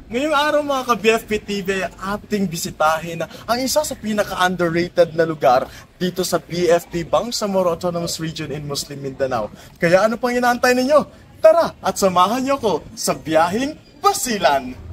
Ngayong araw mga ka-BFP TV ay ating bisitahin ang isa sa pinaka-underrated na lugar dito sa BFP Bangsamoro Autonomous Region in Muslim Mindanao. Kaya ano pang inaantay ninyo? Tara at samahan niyo ko sa biyaheng Basilan!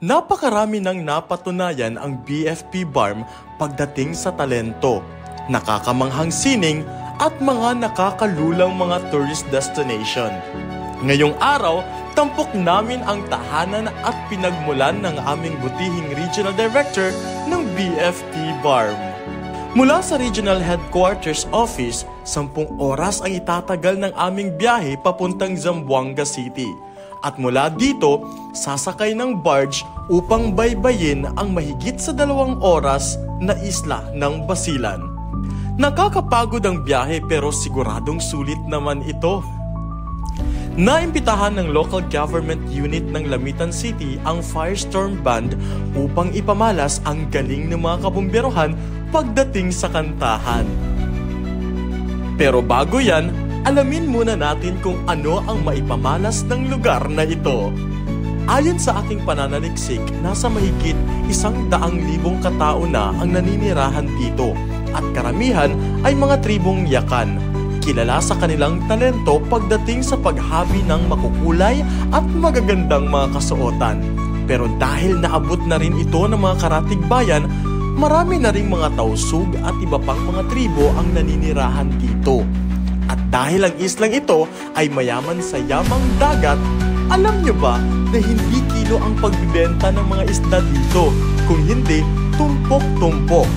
Napakarami ng napatunayan ang BFP BARM pagdating sa talento, nakakamanghang sining at mga nakakalulang mga tourist destination. Ngayong araw, tampok namin ang tahanan at pinagmulan ng aming butihing Regional Director ng BFP BARM. Mula sa Regional Headquarters Office, 10 oras ang itatagal ng aming biyahe papuntang Zamboanga City. At mula dito, sasakay ng barge upang baybayin ang mahigit sa 2 oras na isla ng Basilan. Nakakapagod ang biyahe pero siguradong sulit naman ito. Naimbitahan ng local government unit ng Lamitan City ang Firestorm Band upang ipamalas ang galing ng mga kabumberohan pagdating sa kantahan. Pero bago yan, alamin muna natin kung ano ang maipamalas ng lugar na ito. Ayon sa aking pananaliksik, nasa mahigit 100,000 katao na ang naninirahan dito at karamihan ay mga tribong Yakan. Kilala sa kanilang talento pagdating sa paghabi ng makukulay at magagandang mga kasuotan. Pero dahil naabot na rin ito ng mga karatig bayan, marami na ring mga tausug at iba pang mga tribo ang naninirahan dito. At dahil ang islang ito ay mayaman sa yamang dagat, alam nyo ba na hindi kilo ang pagbibenta ng mga isda dito, kung hindi tumpok-tumpok.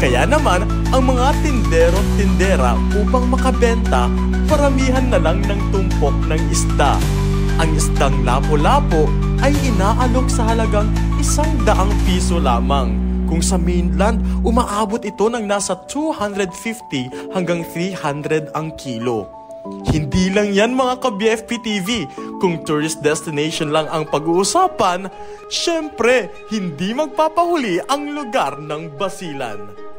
Kaya naman, ang mga tindero-tindera upang makabenta, paramihan na lang ng tumpok ng isda. Ang isdang lapo-lapo ay inaalok sa halagang 100 piso lamang. Kung sa mainland, umaabot ito ng nasa 250 hanggang 300 ang kilo. Hindi lang yan mga ka-BFP TV. Kung tourist destination lang ang pag-uusapan, syempre, hindi magpapahuli ang lugar ng Basilan.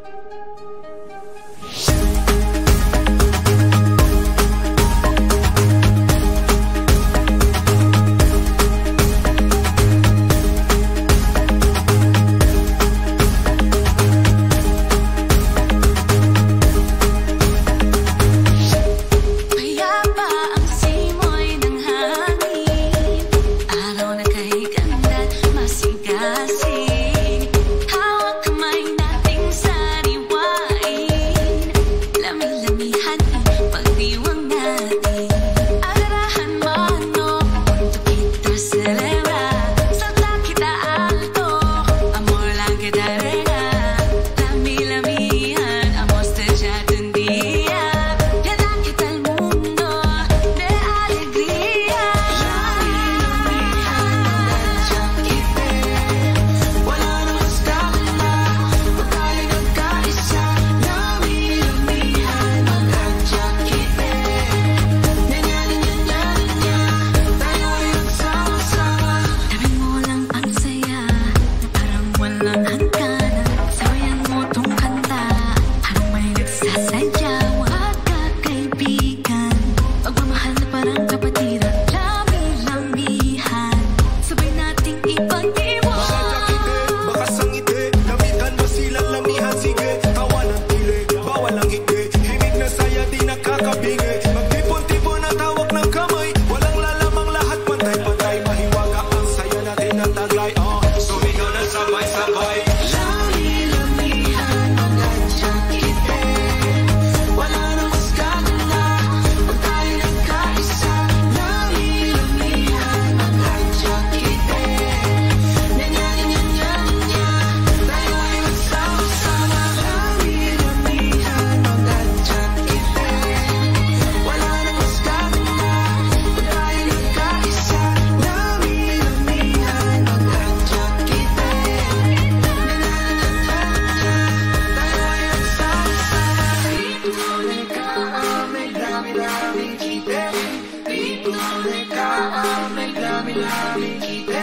dami-laming kita.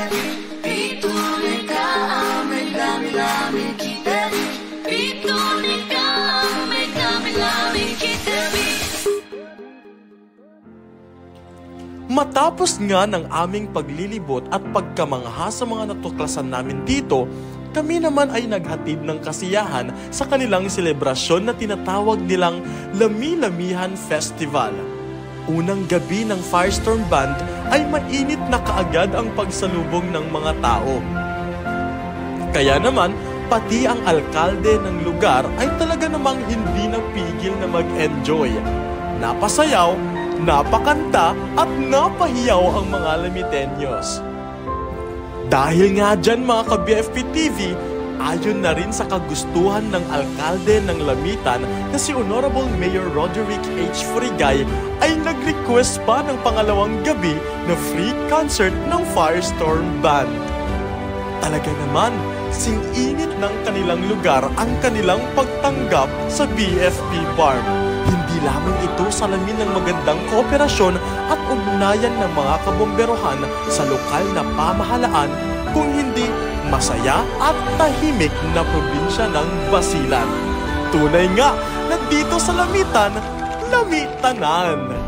Pitunay ka ang may dami-laming kita. Pitunay ka ang may dami-laming kita. Matapos nga ng aming paglilibot at pagkamangha sa mga natuklasan namin dito, kami naman ay naghatid ng kasiyahan sa kanilang selebrasyon na tinatawag nilang Lami-Lamihan Festival. Unang gabi ng Firestorm Band ay mainit na kaagad ang pagsalubong ng mga tao. Kaya naman, pati ang alkalde ng lugar ay talaga namang hindi napigil na mag-enjoy. Napasayaw, napakanta at napahiyaw ang mga Lamiteños. Dahil nga dyan mga ka-BFP TV, ayon na rin sa kagustuhan ng alkalde ng Lamitan na si Honorable Mayor Roderick H. Furigay ay nag-request pa ng pangalawang gabi na free concert ng Firestorm Band. Talaga naman, sing-init ng kanilang lugar ang kanilang pagtanggap sa BFP Farm. Hindi lamang ito salamin ng magandang kooperasyon at ugnayan ng mga kabomberohan sa lokal na pamahalaan, kung hindi masaya at tahimik na probinsya ng Basilan. Tunay nga na dito sa Lamitan, lamitanan.